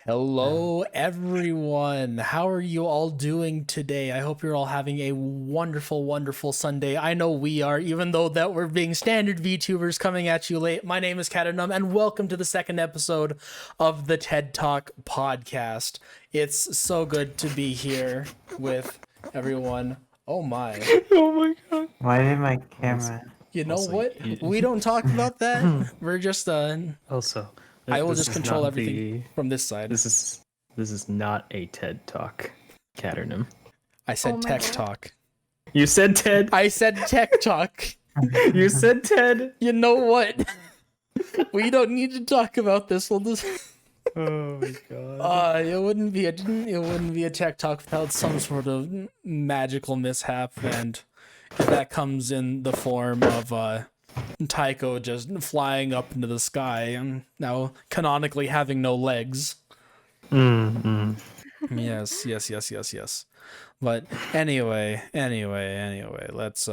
Hello, everyone. How are you all doing today? I hope you're all having a wonderful, wonderful Sunday. I know we are, even though that we're being standard VTubers coming at you late. My name is Katernum, and welcome to the second episode of the TED Talk podcast. It's so good to be here with everyone. Oh my. Oh my god. Why did my camera? You know Also, what? We don't talk about that. We're just Also, I will this just is control not everything from this side. This is not a TED Talk, Katernum. I said Oh my tech God. talk. You said TED. I said tech talk. You said TED. You know what? We don't need to talk about this. We'll just Oh my god. it wouldn't be a tech talk without some sort of magical mishap, and if that comes in the form of Taiko just flying up into the sky and now canonically having no legs. Yes. But anyway, let's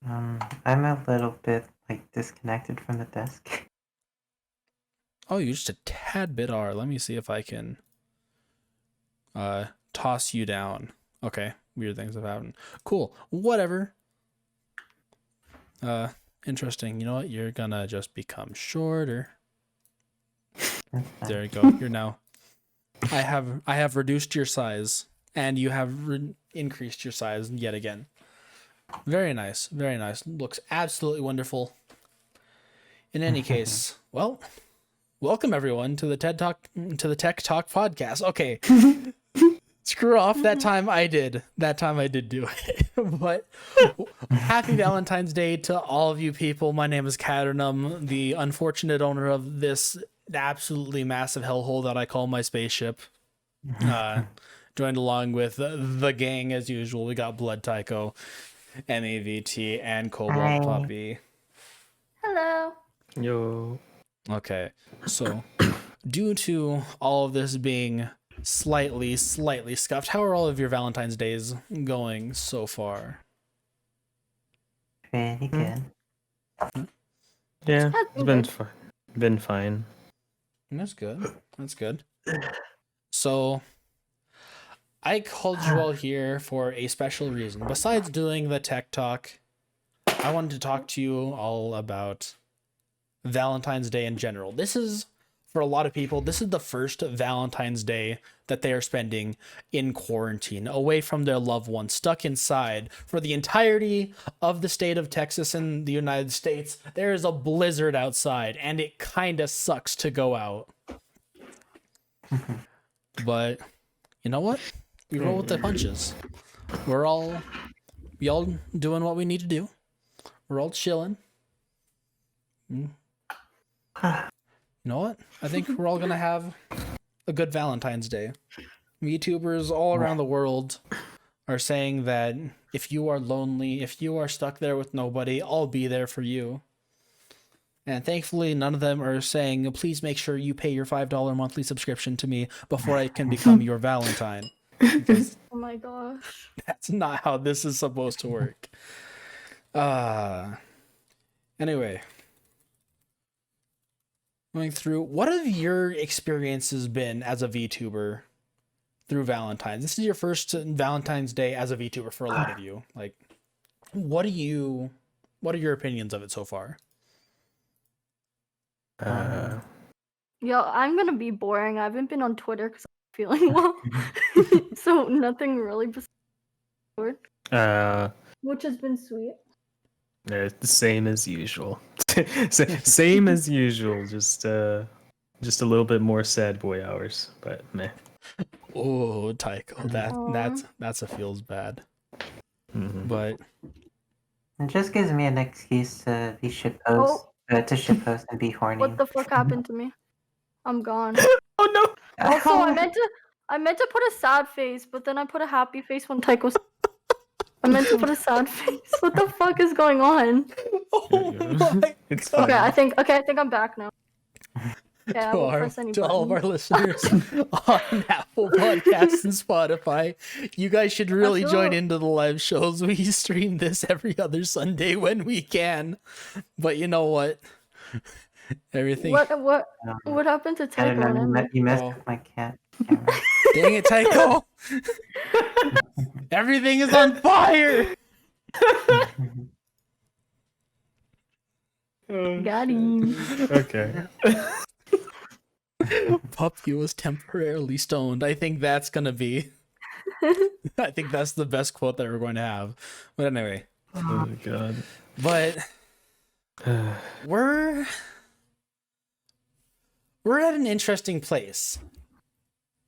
I'm a little bit disconnected from the desk. oh, you're just a tad bit are. Let me see if I can toss you down. Okay, weird things have happened. Cool. Whatever. Interesting. You know what? You're gonna just become shorter. There you go. You're now. I have reduced your size, and you have increased your size yet again. Very nice. Very nice. Looks absolutely wonderful. In any case, well, welcome everyone to the TED Talk, to the Tech Talk podcast. Okay. Screw off. That time I did do it. But happy Valentine's Day to all of you people. My name is Katernum, the unfortunate owner of this absolutely massive hellhole that I call my spaceship. Joined along with the gang as usual. We got Blood Taiko, Emii, VT, and Cobalt Hi. Puppy. Hello. Yo. Okay, so due to all of this being slightly scuffed, how are all of your Valentine's days going so far? Pretty good. Yeah, Has it's been fine. That's good. So I called you all here for a special reason. Besides doing the tech talk, I wanted to talk to you all about Valentine's Day in general. This is, for a lot of people, this is the first Valentine's Day that they are spending in quarantine, away from their loved ones, stuck inside for the entirety of the state of Texas in the United States. There is a blizzard outside, and it kind of sucks to go out. But you know what? We roll with the punches. We all doing what we need to do. We're all chilling. You know what? I think we're all gonna have a good Valentine's Day. VTubers all around the world are saying that if you are lonely, if you are stuck there with nobody, I'll be there for you. And thankfully, none of them are saying, please make sure you pay your $5 monthly subscription to me before I can become your Valentine. Because Oh my gosh. that's not how this is supposed to work. Anyway. Going through, what have your experiences been as a VTuber through Valentine's? This is your first Valentine's Day as a VTuber for a lot of you. Like, what are your opinions of it so far? Yo, I'm gonna be boring. I haven't been on Twitter because I'm feeling well. So nothing really besides which has been sweet. The same as usual. Same as usual. Just a little bit more sad boy hours, but meh. Oh, Taiko, Aw. that's a feels bad. Mhm. But It just gives me an excuse to be shitpost, to shitpost and be horny. What the fuck happened to me? I'm gone. Oh no! Also, I meant to put a sad face, but then I put a happy face when Taiko. I meant to put a sad face. What the fuck is going on? oh my It's God. fine. Okay, I think I'm back now. Yeah, I won't press any To all of our buttons. listeners on Apple Podcasts and Spotify, you guys should really feel- join into the live shows. We stream this every other Sunday when we can. But you know what? Everything. What happened to I don't Taiko and know. Emii? You messed Oh. with my cat camera. Dang it, Taiko! Everything is on fire! Got him. Okay. Puppy was temporarily stoned. I think that's gonna be. I think that's the best quote that we're going to have. But anyway, Oh my god. but we're at an interesting place.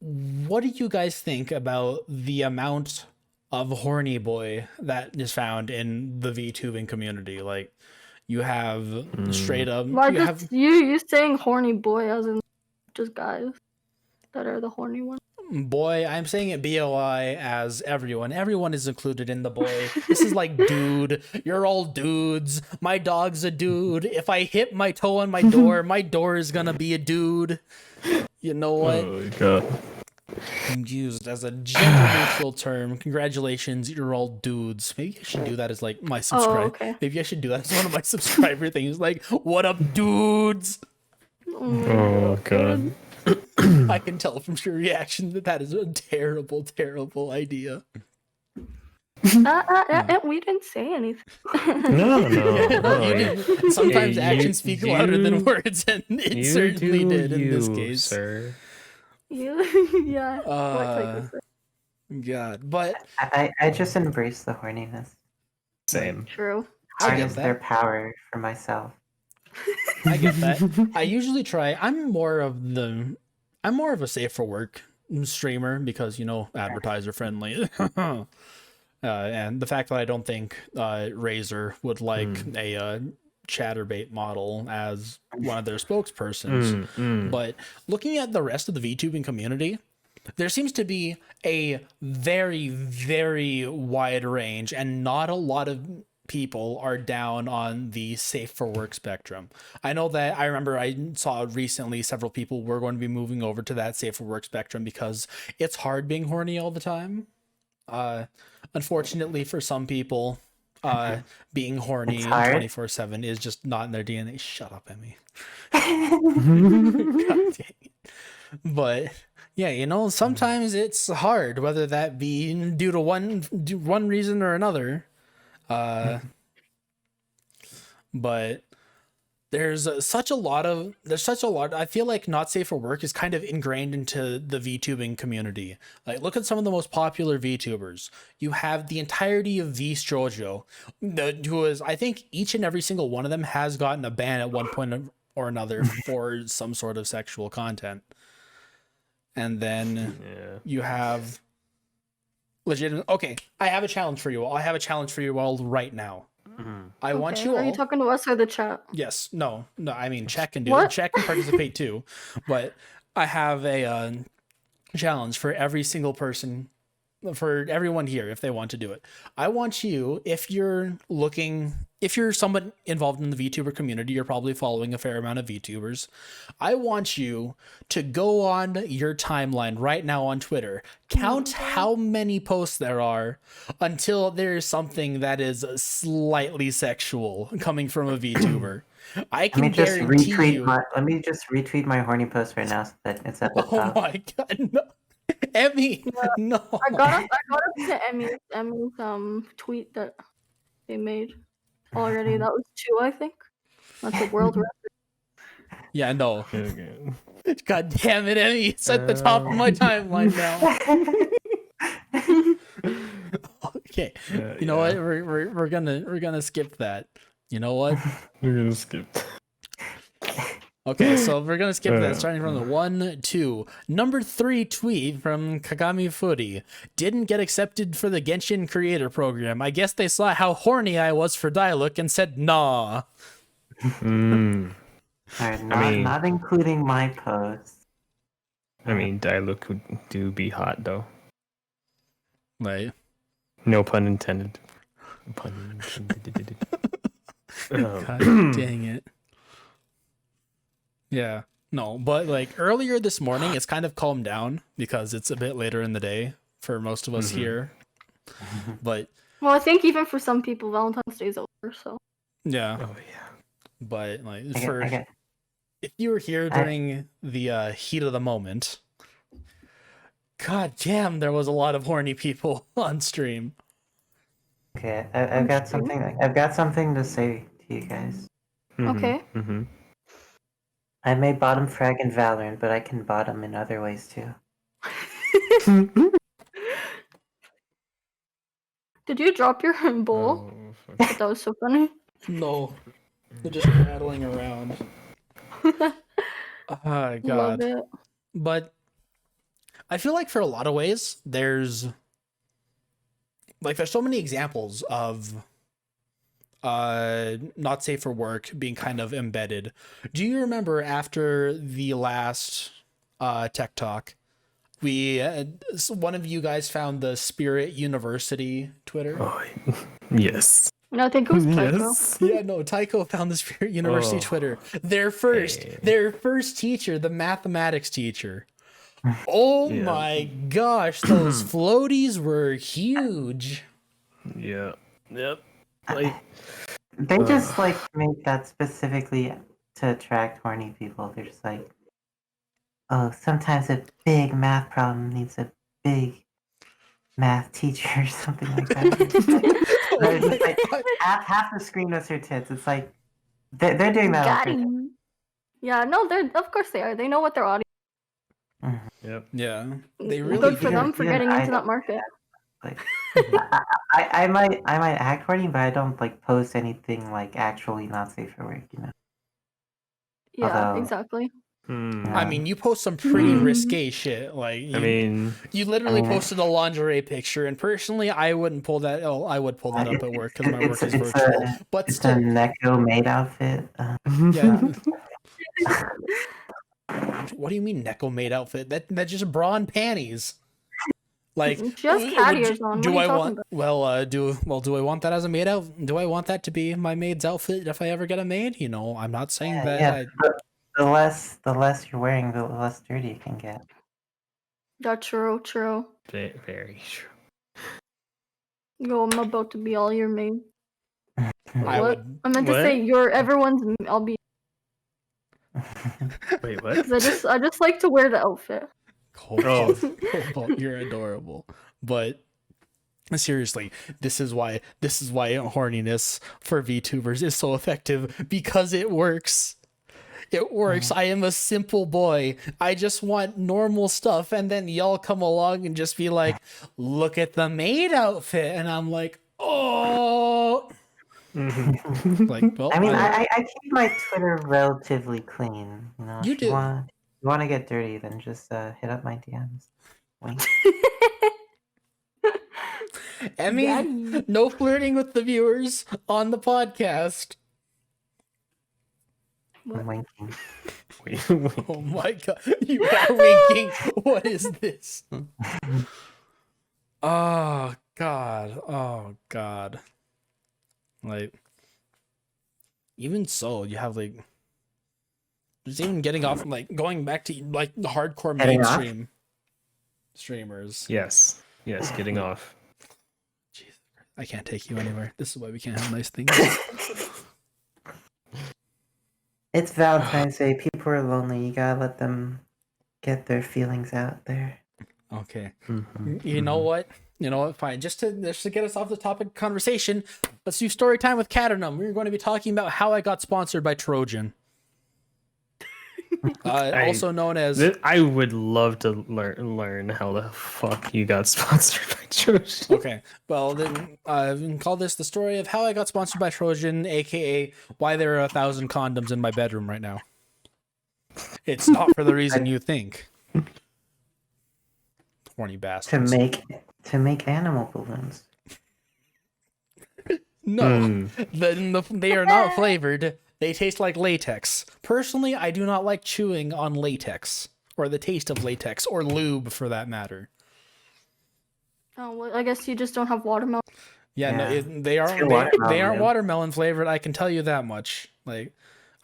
What do you guys think about the amount of horny boy that is found in the VTubing community? Like, you have straight up. Why You just have you saying horny boy as in just guys that are the horny ones? boy. I'm saying it BOI as everyone. Everyone is included in the boy. This is like dude. You're all dudes. My dog's a dude. If I hit my toe on my door is gonna be a dude. You know what? Oh my god. Used as a gender neutral term. Congratulations, you're all dudes. Maybe I should do that as like my subscribe. okay. Maybe I should do that as one of my subscriber things. Like, what up, dudes? Oh god. I can tell from your reaction that is a terrible, terrible idea. We didn't say anything. No. You didn't. Sometimes Hey, actions speak louder than words, and it You certainly do did in this you, case. sir. Yeah. What Uh, Taiko said. God, but I just embrace the horniness. Same. True. I get Harness that. their power for myself. I get that. I usually try. I'm more of a safe for work streamer because, you know, advertiser friendly. And the fact that I don't think Razer would like a chatterbait model as one of their spokespersons. But looking at the rest of the VTubing community, there seems to be a very, very wide range, and not a lot of people are down on the safe for work spectrum. I know that I remember I saw recently several people were going to be moving over to that safe for work spectrum because it's hard being horny all the time. Unfortunately for some people, being horny It's hard. 24/7 is just not in their DNA. Shut up, Emii. God dang it. But yeah, you know, sometimes it's hard, whether that be due to one reason or another. But there's such a lot. I feel like not safe for work is kind of ingrained into the VTubing community. Like, look at some of the most popular VTubers. You have the entirety of V Strojo, who is, I think each and every single one of them has gotten a ban at one point or another for some sort of sexual content. And then you have legitimate. Okay, I have a challenge for you all. I have a challenge for you all right now. I want you all. Are you talking to us or the chat? Yes. No. I mean, check and do What? it. Check and participate too. But I have a challenge for every single person, for everyone here, if they want to do it. I want you, if you're someone involved in the VTuber community, you're probably following a fair amount of VTubers. I want you to go on your timeline right now on Twitter, count how many posts there are until there's something that is slightly sexual coming from a VTuber. I Let can me just guarantee retweet you. let me just retweet my horny post right now so that it's at the Oh top. my god, no. Emii, no. I got up to Emmy's tweet that they made already. That was 2, I think. That's a world record. Yeah, no. Okay. God damn it, Emii. It's at the top of my timeline now. Okay. You know what? We're gonna skip that. You know what? We're gonna skip. Okay, so we're gonna skip that. Starting from the 1, 2, number 3 tweet from Kagami Footy. Didn't get accepted for the Genshin creator program. I guess they saw how horny I was for Dialog and said nah. Alright, not including my post. I mean, Dialog would do be hot though. Right. No pun intended. Pun intended. God dang it. Yeah. No, but like earlier this morning, it's kind of calmed down because it's a bit later in the day for most of us here. But Well, I think even for some people, Valentine's Day is over. So yeah. Oh yeah. But like I if you were here during the heat of the moment, god damn, there was a lot of horny people on stream. Okay, I've got something. I've got something to say to you guys. Okay. Mm-hmm. I may bottom frag in Valorant, but I can bottom in other ways too. Did you drop your bowl? Oh, That was so funny. No, they're just rattling around. Oh Love god. it. But I feel like for a lot of ways, there's so many examples of not safe for work being kind of embedded. Do you remember after the last tech talk, one of you guys found the Spirit University Twitter? Oh, yes. No, I think it was Taiko. Yes. Yeah, no, Taiko found the Spirit University Twitter. Their first teacher, the mathematics teacher. Oh Yeah. my gosh, those floaties were huge. Yeah. Yep. Like, They just like make that specifically to attract horny people. They're just like, oh, sometimes a big math problem needs a big math teacher or something like that. They're just like, half the screen was her tits. It's like they're doing that. Got him. Yeah, no, of course they are. They know what their audience. yep. Yeah, they really Good for do. them for Yeah, getting into that market. Like, I might act horny, but I don't like post anything like actually not safe for work. You know. Yeah, Although- exactly. I mean, you post some pretty risque shit. Like, you literally posted a lingerie picture, and personally, I wouldn't pull that. Oh, I would pull that up at work because my work is virtual. But it's still, a Neko maid outfit. yeah. What do you mean, Neko maid outfit? That's just bra and panties. Like, She has cat ears on. Do What are I you talking want? about? Do I want that as a maid out? Do I want that to be my maid's outfit if I ever get a maid? You know, I'm not saying that. Yeah, the less you're wearing, the less dirty you can get. That's true. Very true. Yo, I'm about to be all your maid. I What? would. I meant to What? say you're everyone's. I'll be. Wait, what? 'Cause I just like to wear the outfit. Cobalt, Cobalt, you're adorable. But seriously, this is why horniness for VTubers is so effective, because it works. It works. I am a simple boy. I just want normal stuff, and then y'all come along and just be like, "Look at the maid outfit," and I'm like, "Oh." Like, well, I mean, I keep my Twitter relatively clean. You know, You if do. you want to get dirty, then just hit up my DMs. Wink. Emii, no flirting with the viewers on the podcast. I'm winking. Oh my god, you are winking. What is this? Oh god. Like, even so, you have like, just even getting off, like going back to like the hardcore Getting off? mainstream streamers. Yes, getting off. Jesus Christ, I can't take you anywhere. This is why we can't have nice things. It's Valentine's Day. People are lonely. You gotta let them get their feelings out there. Okay. Mm-hmm. You know what? Fine. Just to get us off the topic of conversation, let's do story time with Katernum. We're going to be talking about how I got sponsored by Trojan. Also known as... I would love to learn how the fuck you got sponsored by Trojan. Okay. Well, then we can call this the story of how I got sponsored by Trojan, aka why there are 1,000 condoms in my bedroom right now. It's not for the reason you think. Horny bastards. To make animal balloons. No, they are not flavored. They taste like latex. Personally, I do not like chewing on latex, or the taste of latex, or lube for that matter. Oh, well, I guess you just don't have watermelon. Yeah, no, Yeah. they aren't watermelon. watermelon flavored. I can tell you that much. Like,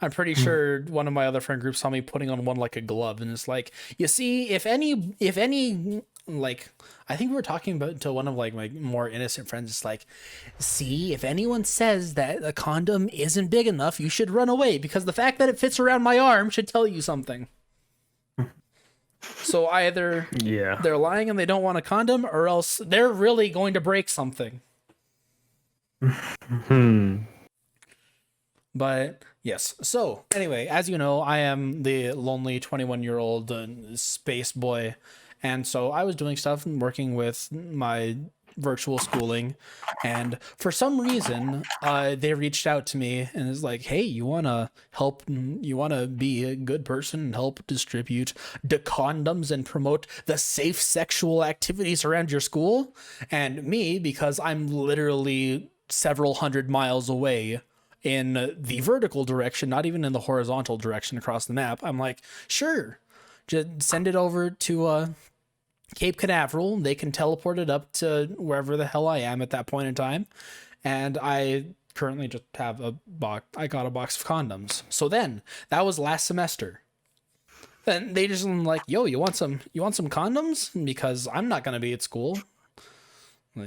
I'm pretty sure one of my other friend groups saw me putting on one like a glove, and it's like, you see, if any like, I think we were talking about to one of like my more innocent friends. It's like, see, if anyone says that a condom isn't big enough, you should run away because the fact that it fits around my arm should tell you something. So either they're lying and they don't want a condom, or else they're really going to break something. But yes. So anyway, as you know, I am the lonely 21-year-old space boy. And so I was doing stuff and working with my virtual schooling. And for some reason, they reached out to me and is like, hey, you want to help? You want to be a good person and help distribute the condoms and promote the safe sexual activities around your school? And me, because I'm literally several hundred miles away in the vertical direction, not even in the horizontal direction across the map, I'm like, sure, just send it over to Cape Canaveral. They can teleport it up to wherever the hell I am at that point in time. And I currently just have a box. I got a box of condoms. So then that was last semester. Then they just like, yo, you want some condoms? Because I'm not going to be at school.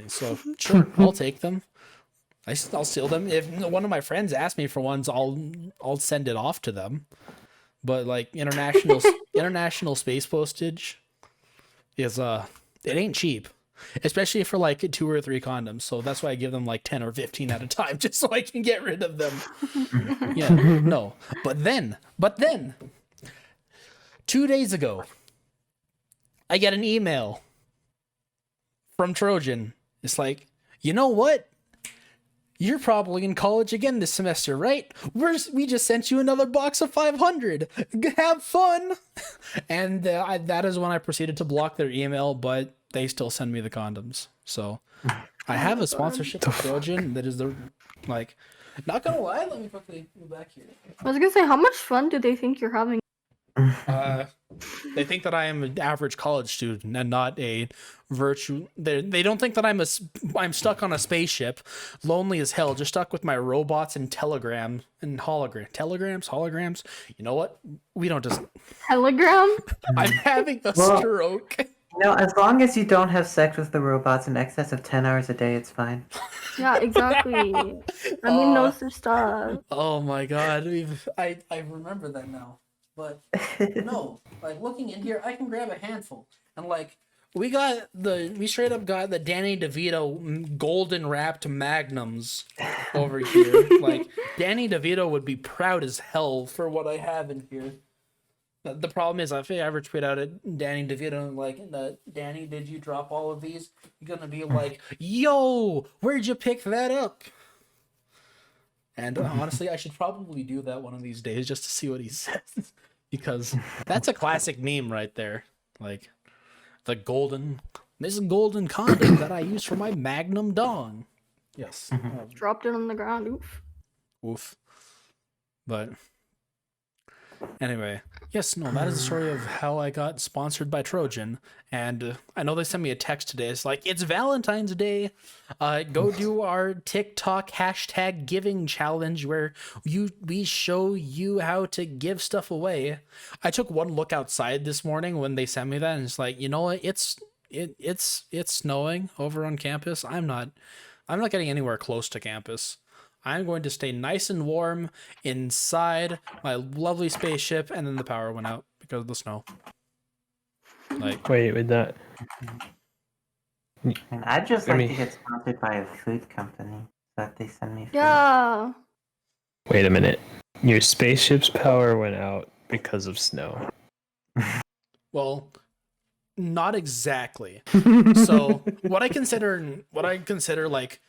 So sure, I'll take them. I'll steal them. If one of my friends asks me for ones, I'll send it off to them. But like international space postage is it ain't cheap, especially for like 2 or 3 condoms. So that's why I give them like 10 or 15 at a time, just so I can get rid of them. Yeah, no. But then 2 days ago, I get an email from Trojan. It's like, you know what? You're probably in college again this semester, right? We just sent you another box of 500. Have fun. And that is when I proceeded to block their email, but they still send me the condoms. So I have a sponsorship with Trojan that is the, like, not gonna lie, let me quickly move back here. I was gonna say, how much fun do they think you're having? They think that I am an average college student and not a virtue. They don't think that I'm stuck on a spaceship, lonely as hell, just stuck with my robots and telegrams. You know what? We don't just Telegram? I'm having a stroke. You know, as long as you don't have sex with the robots in excess of 10 hours a day, it's fine. Yeah, exactly. I mean, no stuff. Oh my god, I remember that now. But no, like looking in here, I can grab a handful. And like we straight up got the Danny DeVito golden wrapped magnums over here. Like Danny DeVito would be proud as hell for what I have in here. The problem is, if I ever tweet out at Danny DeVito like, Danny, did you drop all of these? You're gonna be like, yo, where'd you pick that up? And honestly, I should probably do that one of these days just to see what he says. Because that's a classic meme right there. Like, this golden condom that I use for my Magnum dong. Yes. Dropped it on the ground. Oof. Oof. But anyway, yes, no, that is the story of how I got sponsored by Trojan. And I know they sent me a text today. It's like, it's Valentine's Day. Go do our TikTok hashtag giving challenge where we show you how to give stuff away. I took one look outside this morning when they sent me that, and it's like, you know what? It's snowing over on campus. I'm not getting anywhere close to campus. I'm going to stay nice and warm inside my lovely spaceship, and then the power went out because of the snow. Like, wait, with that. And I'd just like to get sponsored by a food company so that they send me food. Yeah. Wait a minute. Your spaceship's power went out because of snow. well, not exactly. So what I consider like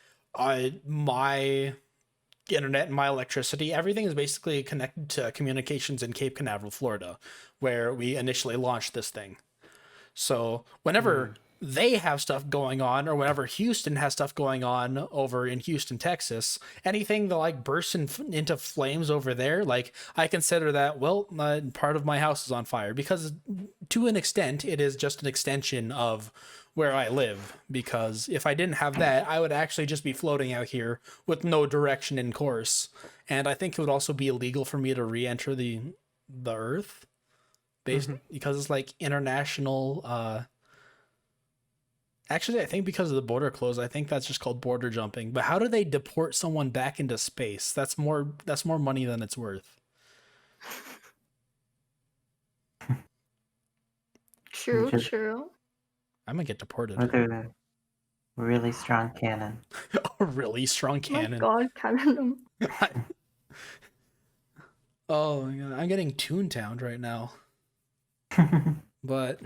my internet and my electricity, everything is basically connected to communications in Cape Canaveral, Florida, where we initially launched this thing. So whenever they have stuff going on, or whenever Houston has stuff going on over in Houston, Texas, anything that like bursts into flames over there, like I consider that, well, part of my house is on fire, because to an extent it is just an extension of where I live, because if I didn't have that, I would actually just be floating out here with no direction in course. And I think it would also be illegal for me to re-enter the Earth, because it's like international Actually, I think because of the border closed, I think that's just called border jumping. But how do they deport someone back into space? That's more money than it's worth. True, Just- true. I'm gonna get deported. With a really strong cannon. A really strong Oh my cannon. god, Katernum. Oh my god, I'm getting Toontowned right now. But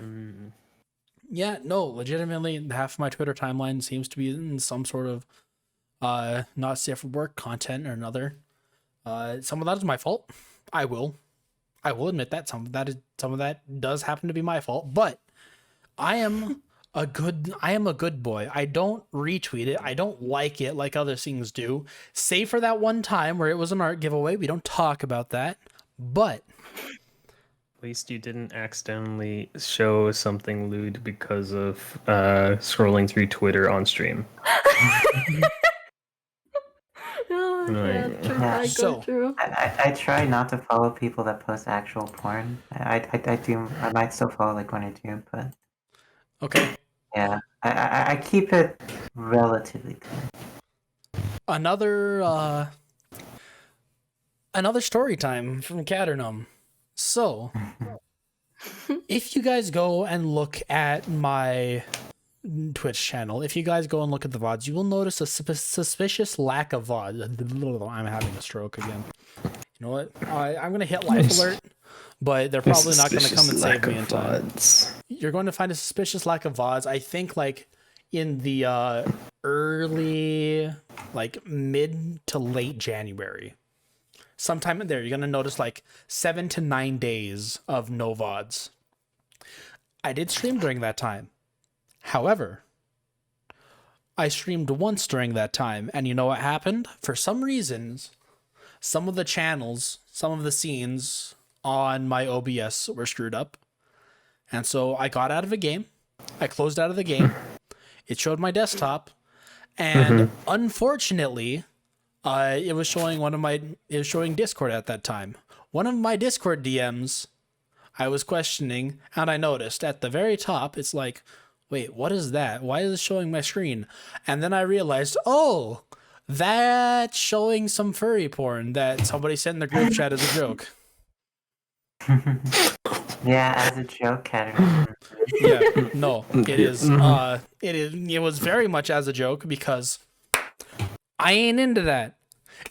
yeah, no, legitimately, half of my Twitter timeline seems to be in some sort of not safe for work content or another. Some of that is my fault. I will admit that some of that does happen to be my fault, but I am a good boy. I don't retweet it. I don't like it like other things do. Save for that one time where it was an art giveaway. We don't talk about that. But At least you didn't accidentally show something lewd because of scrolling through Twitter on stream. Oh, yeah, Right. true, Yeah. Taiko, So- true. I try not to follow people that post actual porn. I do. I might still follow like one or two, but okay, yeah, I keep it relatively clean. another story time from Katernum. So, if you guys go and look at my Twitch channel, if you guys go and look at the VODs, you will notice a suspicious lack of VOD. I'm having a stroke again. You know what? I'm going to hit life alert, but they're probably not going to come and save me in time. You're going to find a suspicious lack of VODs. I think like in the early, like mid to late January. Sometime in there, you're going to notice like 7 to 9 days of no VODs. I did stream during that time. However, I streamed once during that time, and you know what happened? For some reasons, some of the channels, some of the scenes on my OBS were screwed up. And so I got out of a game. I closed out of the game. It showed my desktop. And unfortunately, it was showing Discord at that time. One of my Discord DMs, I was questioning, and I noticed at the very top, it's like, wait, what is that? Why is it showing my screen? And then I realized, oh, that's showing some furry porn that somebody sent in the group chat as a joke. Yeah, as a joke, Katernum. Yeah, no, it is. It was very much as a joke because I ain't into that,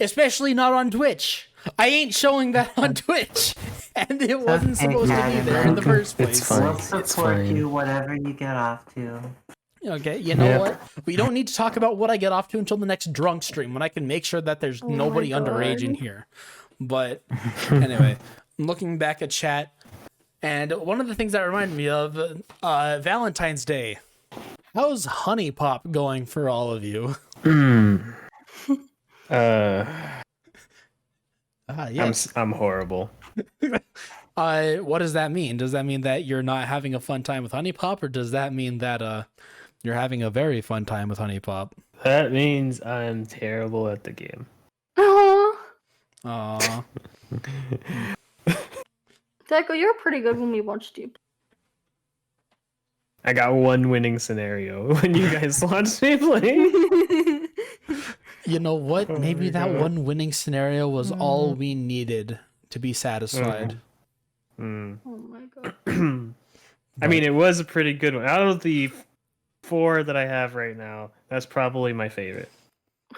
especially not on Twitch. I ain't showing that on Twitch, and it wasn't supposed to be there in the first place. It's fine. We'll It's support fine. you, whatever you get off to. Okay, you know Yep. what? We don't need to talk about what I get off to until the next drunk stream when I can make sure that there's Oh my nobody underage in God. here. But anyway, I'm looking back at chat, and one of the things that reminded me of Valentine's Day. How's Honey Pop going for all of you? Yes. I'm horrible. What does that mean? Does that mean that you're not having a fun time with Honey Pop, or does that mean that you're having a very fun time with Honey Pop? That means I'm terrible at the game. Aww. Aw. Taiko, you were pretty good when we watched you. I got one winning scenario when you guys watched me play. You know what? Oh Maybe my that God. one winning scenario was all we needed to be satisfied. Hmm. Oh my god. I mean, it was a pretty good one. Out of the 4 that I have right now, that's probably my favorite.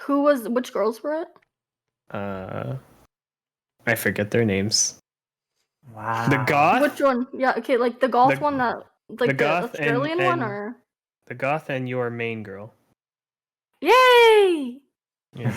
Which girls were it? I forget their names. Wow. The goth, Which one? Yeah, okay, like the golf The- one that, like the goth and- Australian one, and- or? the goth, and your main girl. Yay! Yeah,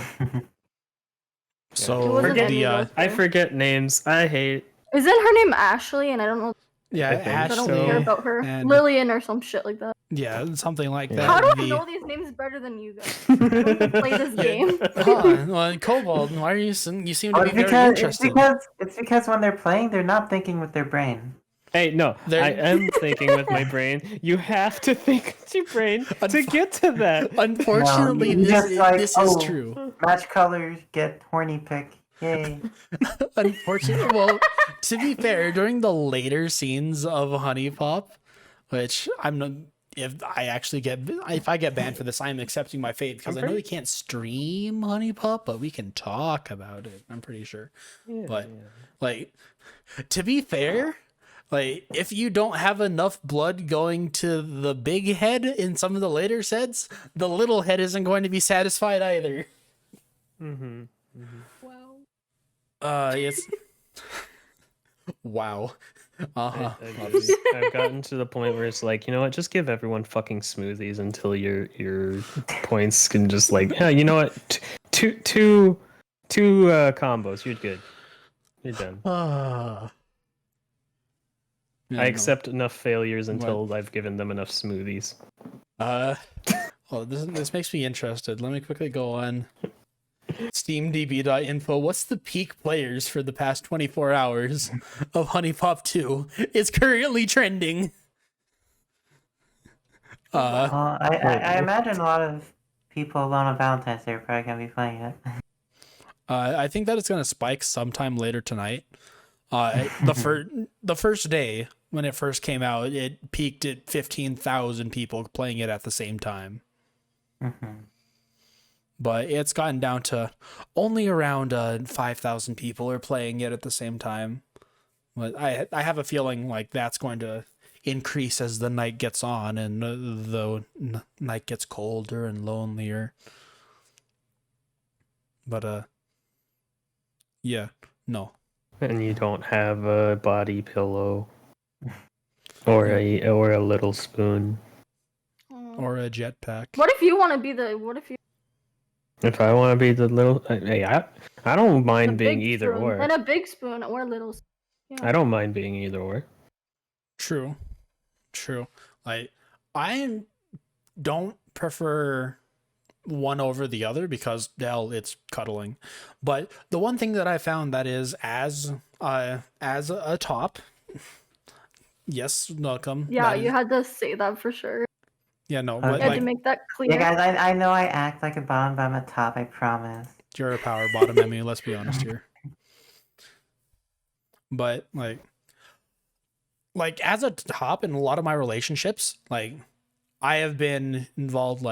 So It wasn't Forget- any of those I girls. forget names. I hate. Isn't her name Ashley? And I don't know. yeah, I think I don't so. care about her. and- Lillian or some shit like that. yeah, something like Yeah. that. How do I The- know these names better than you guys? I don't play this game. Huh, well, Cobalt, why are you seem to Oh, be it's very because, interested? it's because when they're playing, they're not thinking with their brain. Hey, no, There- I am thinking with my brain. You have to think with your brain to get to that. Unfortunately, No, you just like, this oh. is true. Match colors, get horny pick. Yay. Unfortunately, well, to be fair, during the later scenes of Honey Pop, which I'm not, if I get banned for this, I'm accepting my fate because I know we can't stream Honey Pop, but we can talk about it. I'm pretty sure. Yeah, But yeah. like, to be fair, like if you don't have enough blood going to the big head in some of the later sets, the little head isn't going to be satisfied either. Mm-hmm. Wow. Yes. Wow. Uh-huh. I've gotten to the point where it's like, you know what, just give everyone fucking smoothies until your points can just like, yeah, you know what, two combos, you're good, you're done. Yeah, I no. accept enough failures until I've given them enough smoothies. Oh, this makes me interested. Let me quickly go on steamdb.info. What's the peak players for the past 24 hours of Honey Pop 2? It's currently trending. Well, I imagine a lot of people alone on Valentine's Day are probably gonna be playing it. I think that it's gonna spike sometime later tonight. The first day when it first came out, it peaked at 15,000 people playing it at the same time. Mm-hmm. But it's gotten down to only around 5,000 people are playing it at the same time. But I have a feeling like that's going to increase as the night gets on and the night gets colder and lonelier. But yeah, no. And you don't have a body pillow or a little spoon. Or a jetpack. What if you want to be the? What if you? If I want to be the little, hey, I don't mind the being big either spoon, or. And a big spoon or a little. Yeah. I don't mind being either or. True. Like, I don't prefer one over the other because, hell, it's cuddling. But the one thing that I found that is as a top, yes, welcome. Yeah, that you is- had to say that for sure. Yeah, no, Okay. but You had like to make that clear. Yeah, guys, I know I act like a bottom, but I'm a top, I promise. you're a power bottom, Emmy. Let's be honest here. But like as a top in a lot of my relationships, like I have been involved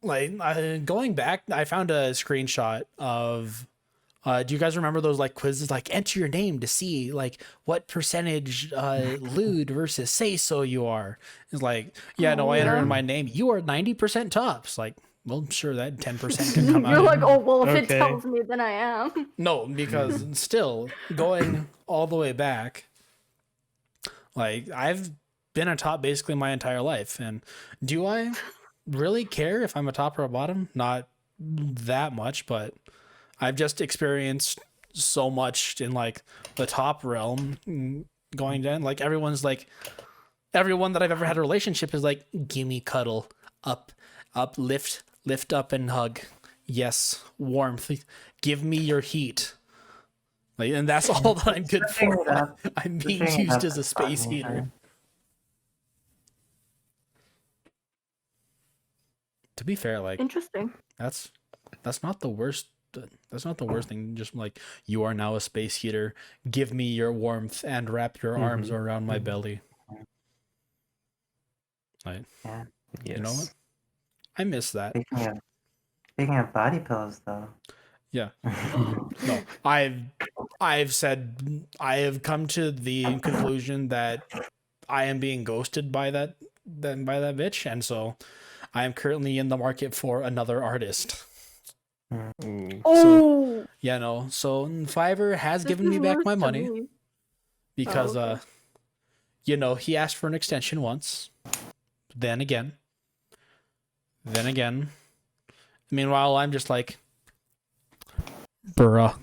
going back, I found a screenshot of do you guys remember those like quizzes like enter your name to see like what percentage lewd versus say so you are? It's like, yeah, no, I enter in my name. You are 90% tops. Like, well, I'm sure that 10% can come out. You're like, oh well, if it Okay. tells me, then I am. No, because still going all the way back, like I've been a top basically my entire life. And do I really care if I'm a top or a bottom? Not that much, but I've just experienced so much in like the top realm going down. Like everyone that I've ever had a relationship is like, give me cuddle, up, lift up and hug. Yes, warmth. Give me your heat. Like, and that's all that I'm good for. I'm being used as a space heater. To be fair, like Interesting. that's not the worst. That's not the worst thing. Just like, you are now a space heater. Give me your warmth and wrap your arms around my belly. Like, Yeah. Yes. you know what? I miss that. Speaking of body pillows, though. Yeah. No, I've said I have come to the conclusion that I am being ghosted by that bitch, and so I am currently in the market for another artist. Ooh. Oh, Yeah, no. So Fiverr has this given me is back worse my to money me. because okay. he asked for an extension once. Then again. Meanwhile, I'm just like, bruh.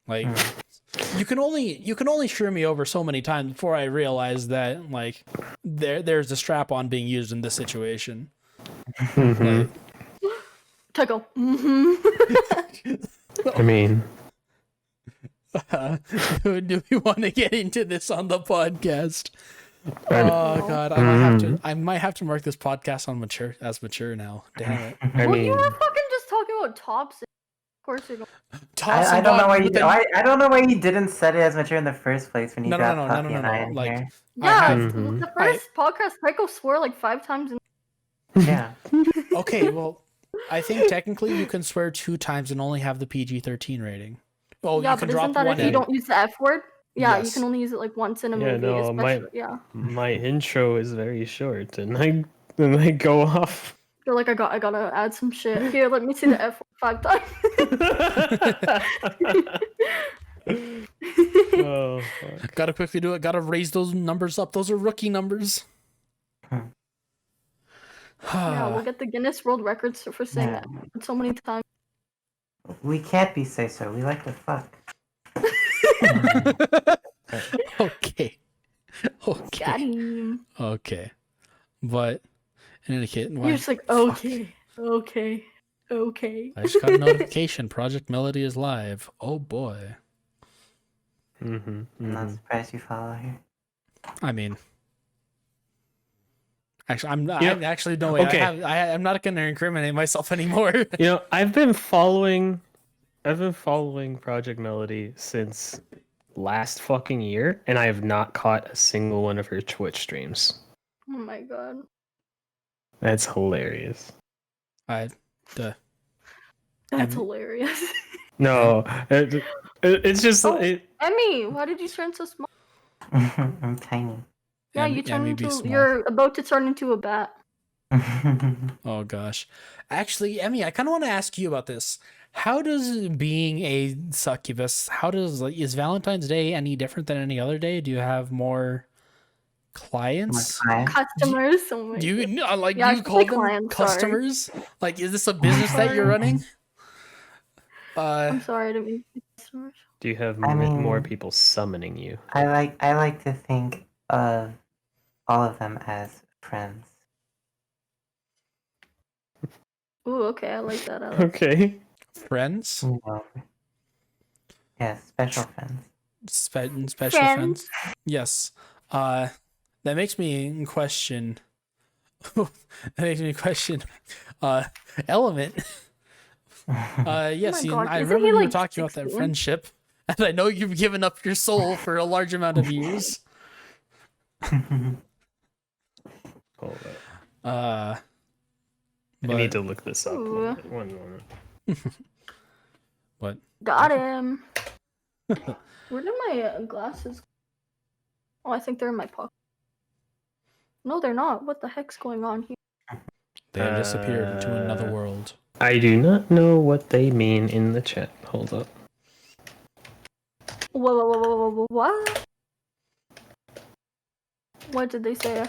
Like, you can only screw me over so many times before I realize that like there's a strap on being used in this situation. Mhm. Taiko. I mean, Do we want to get into this on the podcast? I mean- Oh god, I might have to mark this podcast on mature now. Damn it. I Well, you mean, were fucking just talking about tops. course you're going. Toss I him don't know on why you. with the- I don't know why you didn't set it as mature in the first place when you No, no, got no, no, Puppy no, no, and I no, in like- here. Yeah, have- Mhm. the first podcast, Taiko swore like 5 times. Yeah. Okay, well, I think technically you can swear 2 times and only have the PG-13 rating. Oh, Yeah, you can but drop isn't that one if you in. don't use the F word? Yeah, you Yes. can only use it like once in a Yeah, movie, no, especially. Yeah. my intro is very short, and I go off. Feel like I gotta add some shit. Here, let me see the F word 5 times. Oh, fuck. Gotta quickly do it. Gotta raise those numbers up. Those are rookie numbers. Yeah, we'll get the Guinness World Records for saying Yeah. that so many times. We can't be say so. We like to fuck. Okay. Okay. Got him. Okay. But in any case, You're just like, okay, okay, okay. I just got a notification. Project Melody is live. Oh boy. Mhm, I'm not mhm. surprised you follow here. I mean, actually, I'm not. Yeah. I actually no way. Okay. I'm not gonna incriminate myself anymore. You know, I've been following Project Melody since last fucking year, and I have not caught a single one of her Twitch streams. Oh my god. That's hilarious. I, duh. That's Em- hilarious. No, it's just Oh. it, Emii, why did you turn so small? I'm tiny. Yeah, Em- you turned Emii be into. small. You're about to turn into a bat. Oh gosh. Actually, Emmy, I kind of want to ask you about this. How does being a succubus? Is Valentine's Day any different than any other day? Do you have more clients? Customers. Oh my Do you god. like Yeah, I you should call say them clients, sorry. customers? Like, is this a business that you're running? I'm sorry, I didn't mean to say customers. do you have I more mean- people summoning you? I like to think of all of them as friends. Ooh, okay, I like that. I like Okay. Friends, You know. Yes, special friends. special friends. Yes. That makes me question. That makes me question. Element. Yes, Oh my God, I isn't remember he, you were like, talking about that 16? friendship, and I know you've given up your soul for a large amount of years. Hold up. I I need to look this up. Ooh. One moment. What? Got him. Where did my glasses? Oh, I think they're in my pocket. No, they're not. What the heck's going on here? They have disappeared into another world. I do not know what they mean in the chat. Hold up. Whoa, what? What did they say?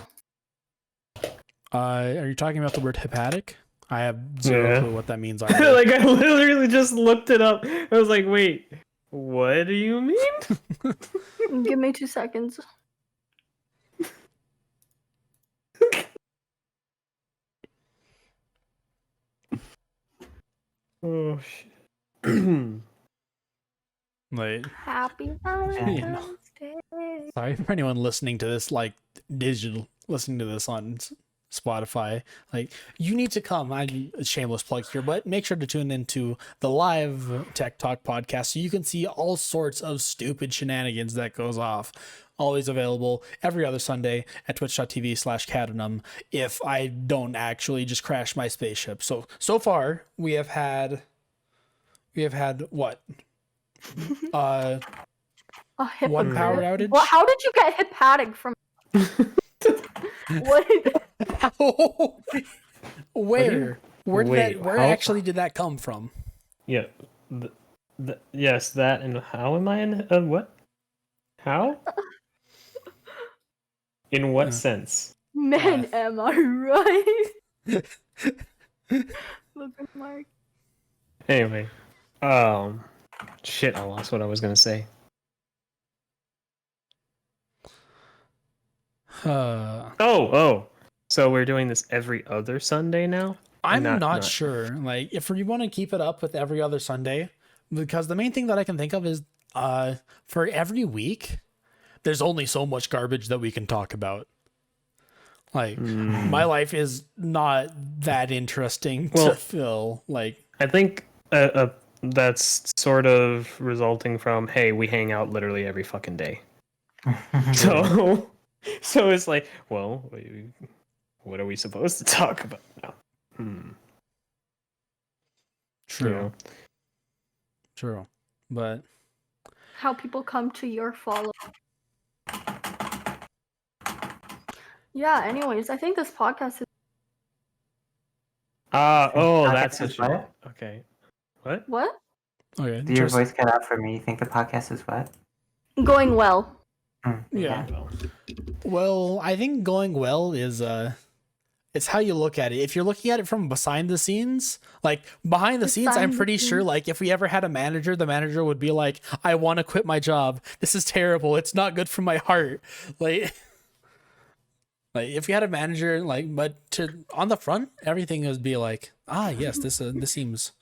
Are you talking about the word hepatic? I have zero Yeah. clue what that means. Either. Like I literally just looked it up. I was like, wait, what do you mean? Give me 2 seconds. Oh shit. Like, Happy Valentine's Day. sorry for anyone listening to this, like listening to this on Spotify. Like, you need to come. I'm a shameless plug here, but make sure to tune into the live Tech Talk podcast so you can see all sorts of stupid shenanigans that goes off. Always available every other Sunday at twitch.tv/Katernum if I don't actually just crash my spaceship. So far we have had what? A One power outage? Well, how did you get hepatic from? What? Where Wait, where how- actually did that come from? Yeah. Yes, that and how am I in what? How? In what sense? Man, am I right? Look at Mark. Anyway, shit, I lost what I was gonna say. Oh, so we're doing this every other Sunday now? I'm Not- not not- sure. Like, if you want to keep it up with every other Sunday, because the main thing that I can think of is for every week, there's only so much garbage that we can talk about. Like, my life is not that interesting Well, to fill. Like, I think a that's sort of resulting from, hey, we hang out literally every fucking day. So, so it's like, well, what are we supposed to talk about now? True. You know? True. But How people come to your follow. Yeah, anyways, I think this podcast is That's Podcast is what you... what? Okay. What? what? okay, Do your just voice cut out for me? You think the podcast is what? Going well. Yeah. Well, well, I think going well is it's how you look at it. If you're looking at it from behind the scenes, like behind the scenes, I'm Behind the pretty sure scenes. like if we ever had a manager, the manager would be like, I want to quit my job. This is terrible. It's not good for my heart. Like if we had a manager, like, but on the front, everything would be like, yes, this seems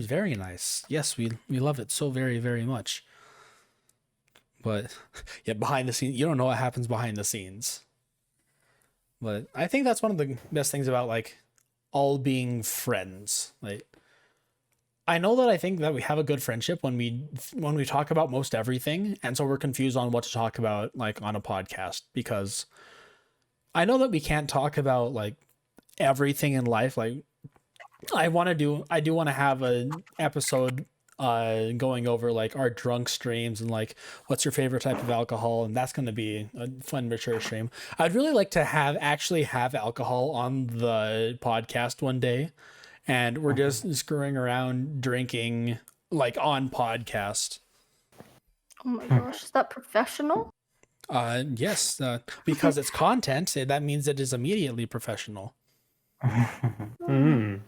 very nice. Yes, we love it so very, very much. But yeah, behind the scenes, you don't know what happens behind the scenes. But I think that's one of the best things about like all being friends. Like I know that I think that we have a good friendship when we talk about most everything, and so we're confused on what to talk about like on a podcast, because I know that we can't talk about like everything in life. Like I do want to have an episode going over like our drunk streams and like what's your favorite type of alcohol, and that's going to be a fun mature stream. I'd really like to actually have alcohol on the podcast one day, and we're just screwing around drinking like on podcast. Oh my gosh, is that professional? Yes, because it's content, that means it is immediately professional. We'll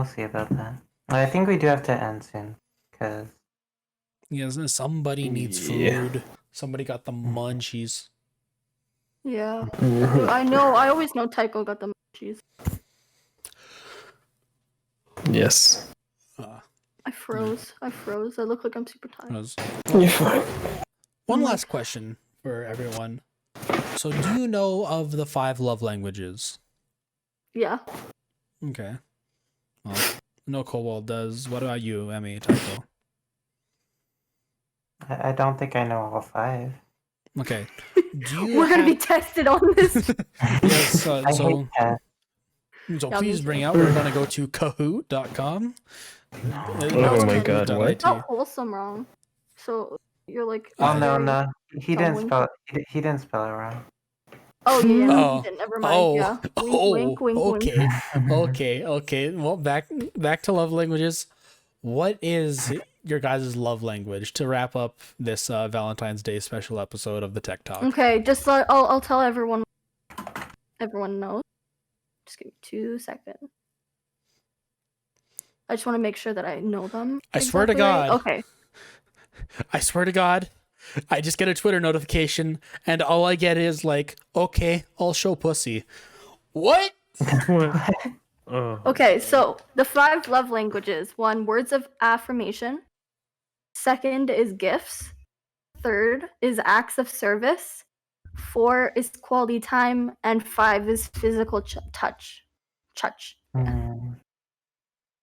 see about that. I think we do have to end soon, because Yes, somebody needs food. Somebody got the munchies. Yeah. I know. I always know Taiko got the munchies. yes. I froze. I look like I'm super tired. You're fine. One last question for everyone. So, do you know of the 5 love languages? Yeah. Okay. Well, no Cobalt does. What about you, Emii, Taiko? I don't think I know all 5. Okay. Do you We're gonna be tested on this. Yes, I hate so that. Yeah, please me bring too. out. We're gonna go to Kahoot.com. Oh my God, what? Not wholesome wrong. So you're like. Oh no, very- no, he didn't Someone- spell. He didn't spell it wrong. Oh yeah. Oh. He didn't. Never mind. Yeah. Wink, wink, wink, okay. Okay. Well, back to love languages. What is your guys' love language to wrap up this Valentine's Day special episode of the Tech Talk? Okay, just I'll tell everyone. Everyone knows. Just give me 2 seconds. I just want to make sure that I know them. I swear to exactly right. God. Okay. I swear to God, I just get a Twitter notification and all I get is like, okay, I'll show pussy. What? Oh. Okay, so the 5 love languages. 1, words of affirmation. 2nd is gifts. 3rd is acts of service. 4 is quality time, and 5 is physical touch.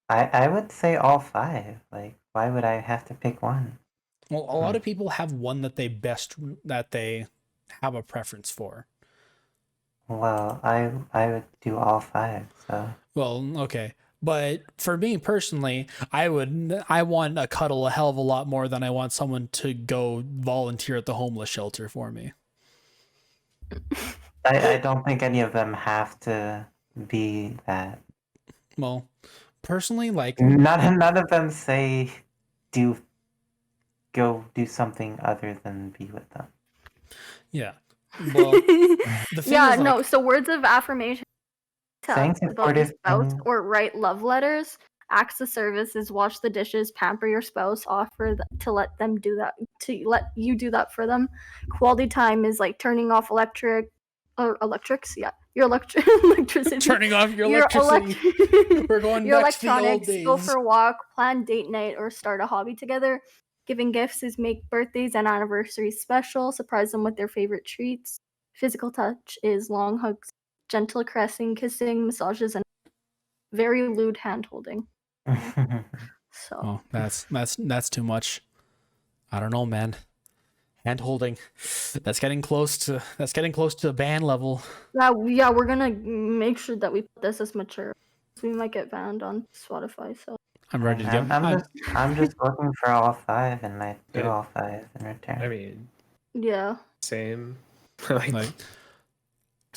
I would say all 5. Like, why would I have to pick one? Well, a lot of people have one that they have a preference for. Well, I would do all 5. So Well, okay. But for me personally, I want a cuddle a hell of a lot more than I want someone to go volunteer at the homeless shelter for me. I don't think any of them have to be that. Well, personally, like None of them say go do something other than be with them. yeah. Well, the thing Yeah, is, like, no. So words of affirmation. Saying Tell about your supportive spouse things. or write love letters. Acts of service is wash the dishes, pamper your spouse, to let them do that, to let you do that for them. Quality time is like turning off electrics. Yeah, your electricity. turning off your Your electricity. We're going your back to the old electronics. days. Go for a walk, plan date night, or start a hobby together. Giving gifts is make birthdays and anniversaries special. Surprise them with their favorite treats. Physical touch is long hugs, gentle caressing, kissing, massages, and very lewd hand holding. So Oh, that's too much. I don't know, man. Hand holding. That's getting close to the ban level. yeah, we're gonna make sure that we put this as mature. We might get banned on Spotify. So I'm ready to get. I'm just looking for all 5, and I do Yeah. all 5 in return. I mean, yeah. same. Like, like,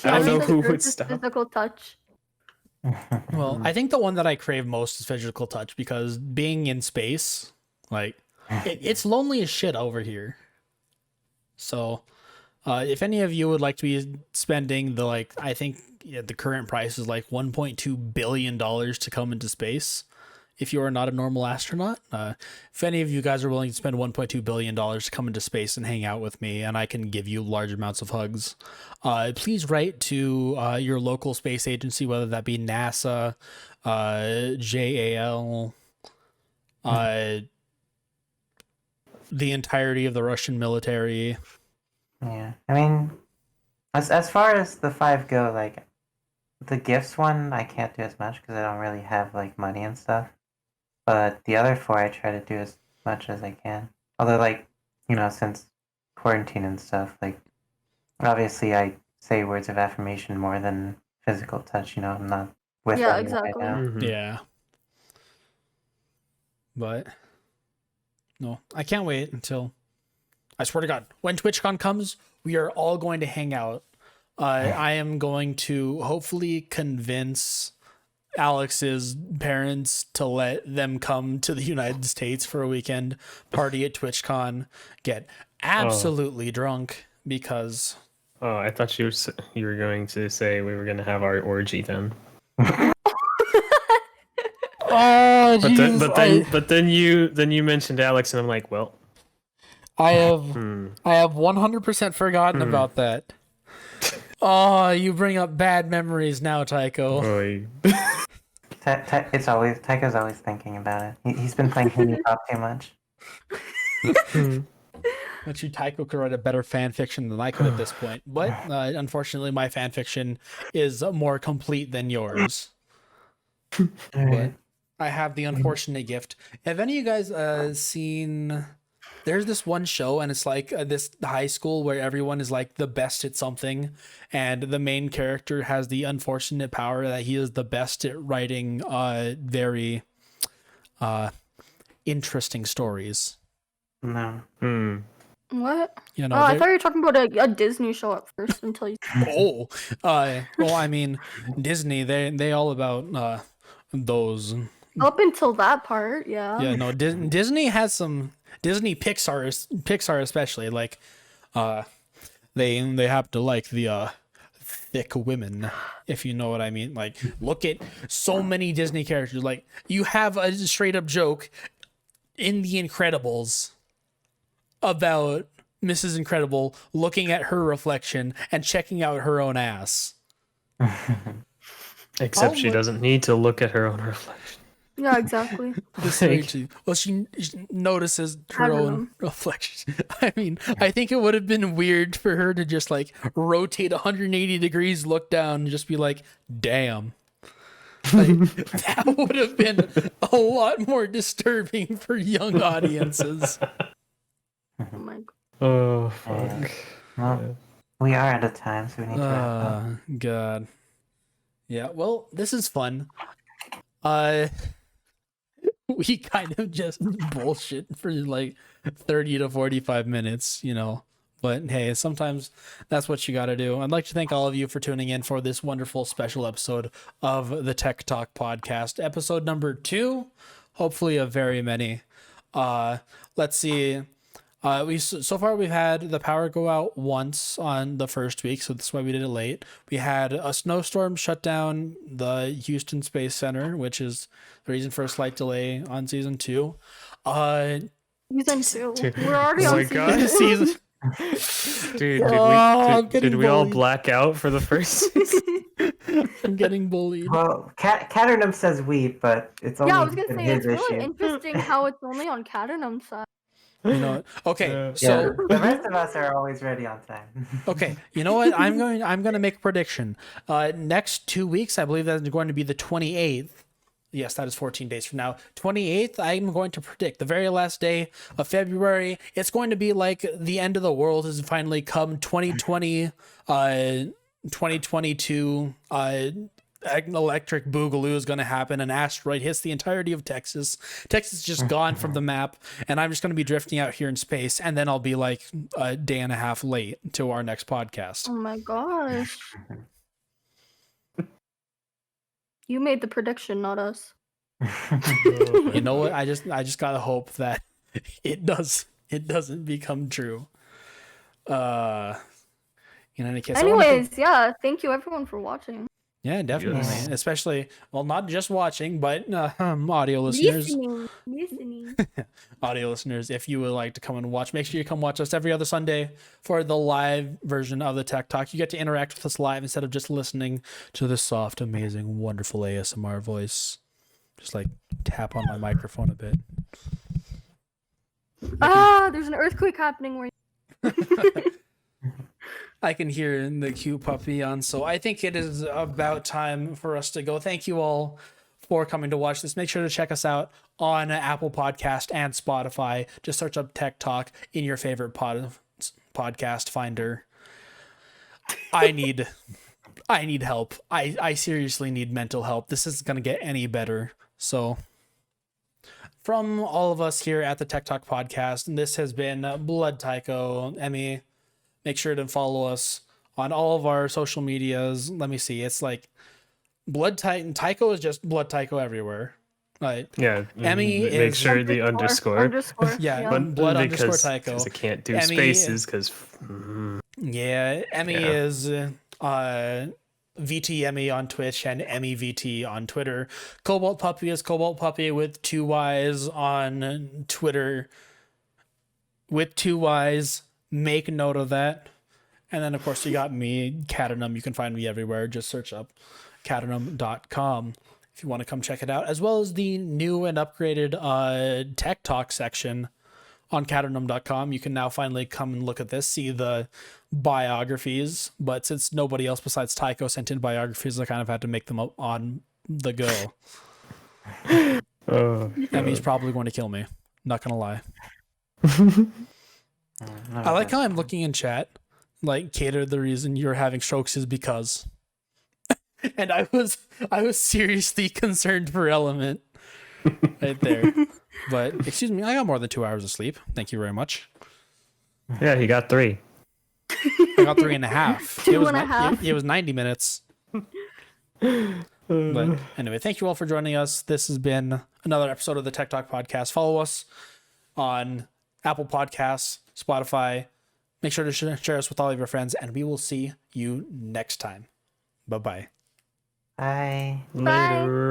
I don't know Says who hers would is stop. Physical touch. well, I think the one that I crave most is physical touch because being in space, like, it's lonely as shit over here. So, if any of you would like to be spending the I think the current price is like $1.2 billion to come into space. If you are not a normal astronaut, if any of you guys are willing to spend $1.2 billion to come into space and hang out with me, and I can give you large amounts of hugs, please write to your local space agency, whether that be NASA, JAL, the entirety of the Russian military. Yeah, I mean, as far as the 5 go, like the gifts one, I can't do as much because I don't really have like money and stuff. But the other 4, I try to do as much as I can. Although, like, since quarantine and stuff, like, obviously I say words of affirmation more than physical touch. I'm not with Yeah, anyone exactly. right now. Mhm. Yeah. But no, I can't wait until, I swear to God, when TwitchCon comes, we are all going to hang out. I am going to hopefully convince Alex's parents to let them come to the United States for a weekend, party at TwitchCon, get absolutely drunk because Oh, I thought you were going to say we were going to have our orgy then. oh But then you mentioned Alex, and I'm like, well, I have 100% forgotten Hmm. about that. Oh, you bring up bad memories now, Taiko. boy. Taiko's always thinking about it. He's been playing Hindi Pop too much. Bet you Taiko could write a better fan fiction than I could at this point. But unfortunately, my fan fiction is more complete than yours. But I have the unfortunate gift. Have any of you guys seen? There's this one show, and it's like this high school where everyone is like the best at something, and the main character has the unfortunate power that he is the best at writing very interesting stories. No. What? You know, Oh, I they're- thought you were talking about a Disney show at first until you. well, I mean, Disney, they all about those. Up until that part, yeah. Yeah, no, Disney has some Pixar especially like, they have to like the thick women, if you know what I mean. Like, look at so many Disney characters. Like, you have a straight up joke in The Incredibles about Mrs. Incredible looking at her reflection and checking out her own ass. Except Oh she my- doesn't need to look at her own reflection. Yeah, exactly. Well, she notices her own Katernum. reflection. I mean, I think it would have been weird for her to just like rotate 180 degrees, look down, and just be like, damn. Like, that would have been a lot more disturbing for young audiences. Oh my god. Oh, fuck. Well, we are out of time, so we need to wrap up. God. Yeah, well, this is fun. We kind of just bullshit for like 30 to 45 minutes, you know. But hey, sometimes that's what you got to do. I'd like to thank all of you for tuning in for this wonderful special episode of the Tech Talk podcast, episode number 2, hopefully of very many. Let's see. So far we've had the power go out once on the first week, so that's why we did it late. We had a snowstorm shut down the Houston Space Center, which is the reason for a slight delay on season 2. Season 2. Dude. We're already Oh on my God. season Dude, I'm did getting we all bullied. black out for the first? I'm getting bullied. Well, Katernum says weep, but it's only Yeah, I was gonna been say his it's really issue. interesting how it's only on Katernum's side. You know what? Okay, Yeah. so The rest of us are always ready on time. okay, you know what? I'm going to make a prediction. Next 2 weeks, I believe that's going to be the 28th. Yes, that is 14 days from now. 28th, I'm going to predict the very last day of February. It's going to be like the end of the world has finally come. 2022, electric boogaloo is going to happen. An asteroid hits the entirety of Texas. Texas is just gone from the map, and I'm just going to be drifting out here in space, and then I'll be like a day and a half late to our next podcast. Oh my gosh. You made the prediction, not us. You know what? I just gotta hope that it doesn't become true. In any case, Anyways, yeah, thank you everyone for watching. yeah, definitely. Yes. Especially, well, not just watching, but audio listeners. Listening. Audio listeners, if you would like to come and watch, make sure you come watch us every other Sunday for the live version of the Tech Talk. You get to interact with us live instead of just listening to the soft, amazing, wonderful ASMR voice. Just like tap on my microphone a bit. There's an earthquake happening where I can hear the cute puppy on, so I think it is about time for us to go. Thank you all for coming to watch this. Make sure to check us out on Apple Podcast and Spotify. Just search up Tech Talk in your favorite podcast finder. I need help. I seriously need mental help. This isn't going to get any better. So from all of us here at the Tech Talk Podcast, this has been Blood Taiko, Emii. Make sure to follow us on all of our social medias. Let me see. It's like Blood Titan. Taiko is just Blood Taiko everywhere. Right. Yeah. Emii make is sure the underscore. Yeah. But Blood because, underscore Taiko. Because I can't do Emii, spaces because. Yeah. Emii Yeah. is VT Emii on Twitch and Emii VT on Twitter. Cobalt Puppy is Cobalt Puppy with 2 Y's on Twitter. With 2 Y's. Make note of that. And then, of course, you got me, Katernum. You can find me everywhere. Just search up katernum.com if you want to come check it out, as well as the new and upgraded Tech Talk section on katernum.com. You can now finally come and look at this, see the biographies. But since nobody else besides Taiko sent in biographies, I kind of had to make them up on the go. Emii's probably going to kill me. Not going to lie. I like how I'm looking in chat. Like, Cater, the reason you're having strokes is because. And I was seriously concerned for Element right there. But excuse me, I got more than 2 hours of sleep. Thank you very much. Yeah, he got 3. I got 3.5. Two and a half. It was 90 minutes. But anyway, thank you all for joining us. This has been another episode of the Tech Talk Podcast. Follow us on Apple Podcasts, Spotify. Make sure to share us with all of your friends, and we will see you next time. Bye-bye. Bye. Later.